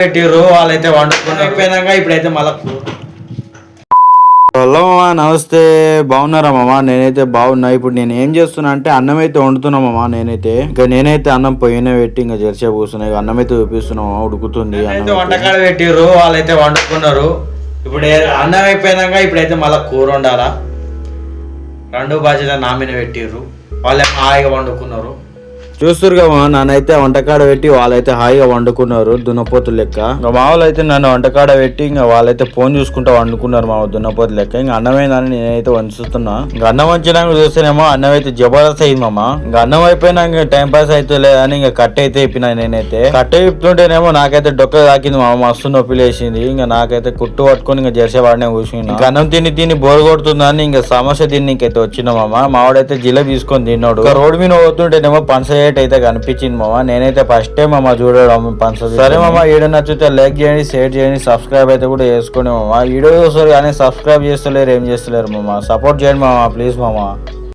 పెట్టిర్రు వాళ్ళైతే వండుకుని అయిపోయినాక ఇప్పుడైతే మళ్ళా హలో మామా, నమస్తే. బాగున్నారా మామా? నేనైతే బాగున్నా. ఇప్పుడు నేను ఏం చేస్తున్నా అంటే అన్నం అయితే వండుతున్నా మామా. నేనైతే అన్నం పొయ్యిన పెట్టి ఇంకా జరిసే కూర్చున్నా. అన్నం అయితే చూపిస్తున్నా మామా, ఉడుకుతుంది. వంటకాడ పెట్టిర్రు వాళ్ళైతే వండుకున్నారు. ఇప్పుడు అన్నం అయిపోయినాక ఇప్పుడైతే మళ్ళీ కూర వండాలా. రెండు బాధ్యత నా మీద పెట్టిర్రు, వాళ్ళే హాయిగా వండుకున్నారు. చూస్తురుగా మా నన్నైతే వంటకాడ పెట్టి వాళ్ళైతే హాయిగా వండుకున్నారు దున్నపోతులు లెక్క. ఇంకా మా వాళ్ళు అయితే నన్ను వంటకాడ పెట్టి ఇంకా వాళ్ళైతే ఫోన్ చూసుకుంటా వండుకున్నారు మా చెప్పొద్దు లెక్క. ఇంకా అన్నమైందని నేనైతే వంచుతున్నా. ఇంకా అన్నం వంచినాక చూస్తేనేమో అన్నం అయితే జబర్దస్త్ అయింది మామ. ఇంకా అన్నం అయిపోయినా ఇంకా టైం పాస్ అయితే లేదని ఇంకా కట్టె అయితే ఇప్పినా. నేనైతే కట్టె ఇప్పుతుంటేనేమో నాకైతే డొక్క తాకింది మామ, మస్తు నొప్పి లేచింది. ఇంకా నాకైతే కుట్టు పట్టుకొని ఇంకా జెర్సేవాడినే కూర్చున్నా. ఇంకా అన్నం తిని బోరు కొడుతుందని ఇంకా సమస్య దీనికైతే వచ్చిన మామ. మావాడైతే జిలేబీ తీసుకొని తిన్నాడు. రోడ్డు మీద పోతుంటేనేమో పనస అయితే కనిపించింది మామ. నేనైతే ఫస్ట్ టైం మామ చూడడం పనస. సరే మామ, వీడియో నచ్చితే లైక్ చేయండి, షేర్ చేయండి, సబ్స్క్రైబ్ అయితే కూడా చేసుకోండి మామ. వీడియో చూస్తారు కానీ సబ్స్క్రైబ్ చేస్తలేరు, ఏం చేస్తలేరు మామ. సపోర్ట్ చేయండి మామ, ప్లీజ్ మామ.